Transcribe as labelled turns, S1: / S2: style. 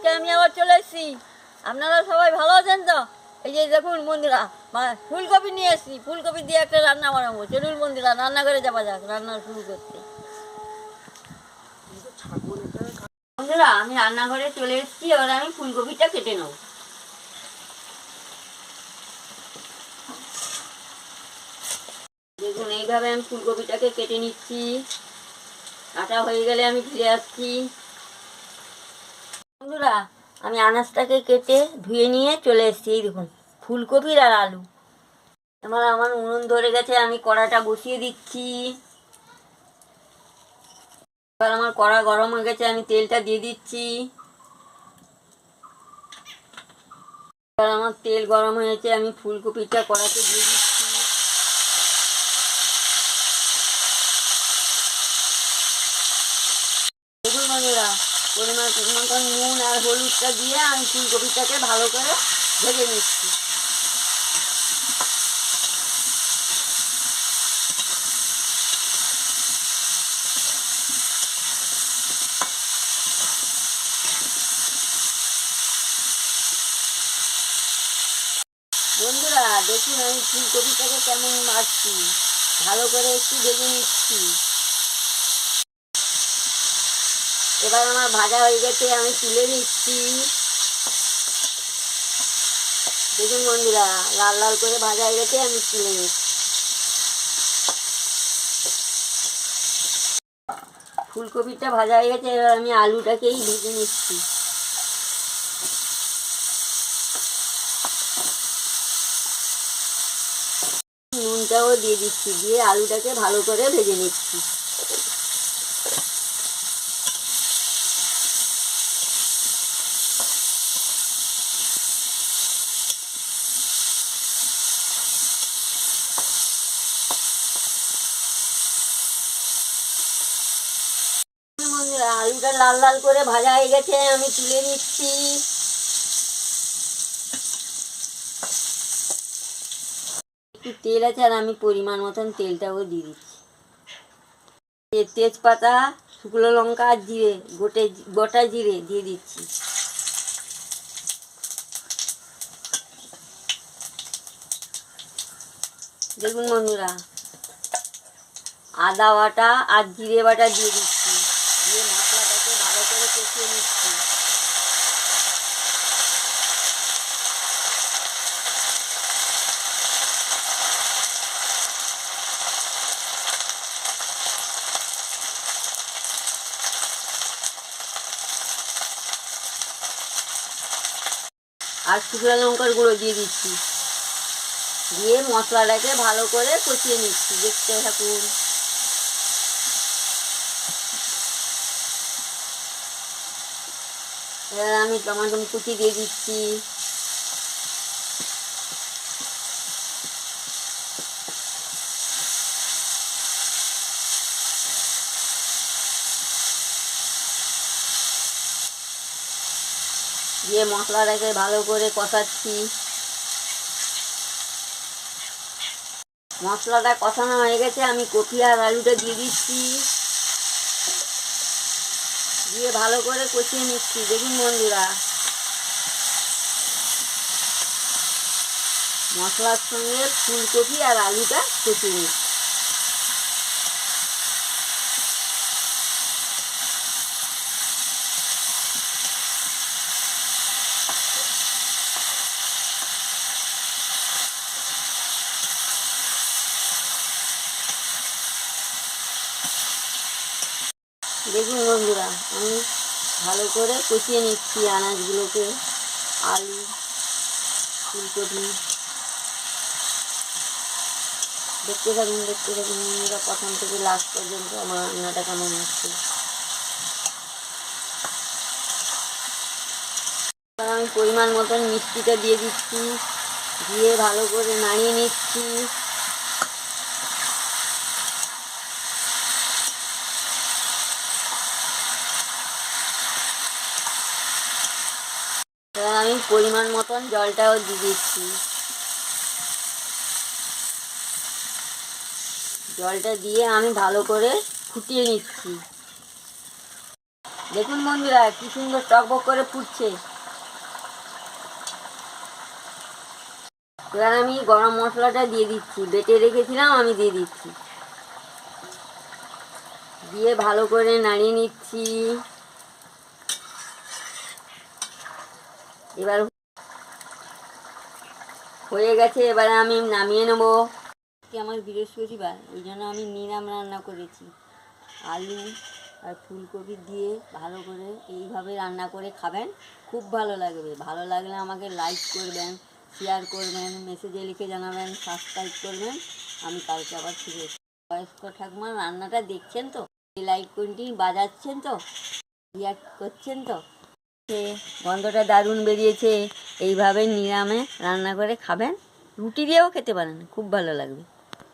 S1: আজকে আমি আবার চলে এসেছি। আপনারা সবাই ভালো আছেন তো? এই যে দেখুন বন্ধুরা, ফুলকপি নিয়ে এসেছি। ফুলকপি দিয়ে একটা রান্না বানাবো। চলুন বন্ধুরা, রান্না করে যাওয়া যাক রান্না শুরু করতে। বন্ধুরা, আমি রান্নাঘরে চলে এসেছি। এবার আমি ফুলকপিটা কেটে নেব। দেখুন, এইভাবে আমি ফুলকপিটাকে কেটে নিচ্ছি। কাটা হয়ে গেলে আমি ফিরে আসছি। বন্ধুরা, আমি আনাজটাকে কেটে ধুয়ে নিয়ে চলে এসেছি। এই দেখুন, ফুলকপির আর আলু। এবার আমার উনুন ধরে গেছে, আমি কড়াটা বসিয়ে দিচ্ছি। এবার আমার কড়া গরম হয়ে গেছে, আমি তেলটা দিয়ে দিচ্ছি। এবার আমার তেল গরম হয়েছে, আমি ফুলকপিটা কড়াতে দিয়ে দিচ্ছি। দেখুন বন্ধুরা, পরিমাণ মতন নুন আর হলুদটা দিয়ে আমি ফুলকপিটাকে ভালো করে ভেজে নিচ্ছি। বন্ধুরা দেখুন, আমি ফুলকপিটাকে কেমন মারছি, ভালো করে একটু ভেজে নিচ্ছি। এবার আমার ভাজা হয়ে গেছে, আমি তুলে নিচ্ছি। দেখুন বন্ধুরা, লাল লাল করে ভাজা হয়ে গেছে, আমি তুলে নিচ্ছি। ফুলকপিটা ভাজা হয়ে গেছে, এবার আমি আলুটাকেই ভেজে নিচ্ছি। নুনটাও দিয়ে দিচ্ছি, দিয়ে আলুটাকে ভালো করে ভেজে নিচ্ছি। বন্ধুরা, আলুটা লাল লাল করে ভাজা হয়ে গেছে, আমি তুলে নিচ্ছি। একটু তেল আছে, আর আমি পরিমাণ মতন তেলটাও দিয়ে দিচ্ছি। তেজপাতা, শুকনো লঙ্কা আর জিরে, গোটা জিরে দিয়ে দিচ্ছি। দেখুন বন্ধুরা, আদা বাটা আর জিরে বাটা দিয়ে দিচ্ছি, দিয়ে মশলাটাকে ভালো করে কষিয়ে নিচ্ছি। আর শুকনো লঙ্কার গুঁড়ো দিয়ে দিচ্ছি, দিয়ে মশলাটাকে ভালো করে কষিয়ে নিচ্ছি। দেখতে থাকুন। এবার আমি টমেটো কুচি দিয়ে দিচ্ছি। দিয়ে মশলাটাকে ভালো করে কষাচ্ছি। মশলাটা কষানো হয়ে গেছে, আমি কপি আর আলুটা দিয়ে দিচ্ছি, দিয়ে ভালো করে কষিয়ে নিচ্ছি। দেখুন বন্ধুরা, মশলার সঙ্গে ফুলকপি আর আলুটা কষিয়ে নিচ্ছি। দেখুন বন্ধুরা, আমি ভালো করে কষিয়ে নিচ্ছি আনাজগুলোকে, আলু, ফুলকপি। দেখতে থাকুন বন্ধুরা, প্রথম থেকে লাস্ট পর্যন্ত আমার রান্নাটা কেমন হচ্ছে। আমি পরিমাণ মতন মিষ্টিটা দিয়ে দিচ্ছি, দিয়ে ভালো করে নাড়িয়ে নিচ্ছি। আমি পরিমাণ মতন জলটাও দিয়ে দিচ্ছি। জলটা দিয়ে আমি ভালো করে ফুটিয়ে নিচ্ছি। দেখুন বন্ধুরা কি সুন্দর টকবক করে ফুটছে। এবার আমি গরম মশলাটা দিয়ে দিচ্ছি, বেটে রেখেছিলাম আমি দিয়ে দিচ্ছি, দিয়ে ভালো করে নাড়িয়ে নিচ্ছি। এবার হয়ে গেছে, এবারে আমি নামিয়ে নেব। আমার বৃহস্পতিবার, ওই জন্য আমি নিরাম রান্না করেছি। আলু আর ফুলকপি দিয়ে ভালো করে এইভাবে রান্না করে খাবেন, খুব ভালো লাগবে। ভালো লাগলে আমাকে লাইক করবেন, শেয়ার করবেন, মেসেজে লিখে জানাবেন, সাবস্ক্রাইব করবেন। আমি কালকে আবার ফিরে এসেছি। বয়স্ক ঠাকুমার রান্নাটা দেখছেন তো, লাইক কোনটি বাজাচ্ছেন তো, রিয়াক্ট করছেন তো, গন্ধটা দারুণ বেরিয়েছে। এইভাবে নিরামে রান্না করে খাবেন, রুটি দিয়েও খেতে পারেন, খুব ভালো লাগবে।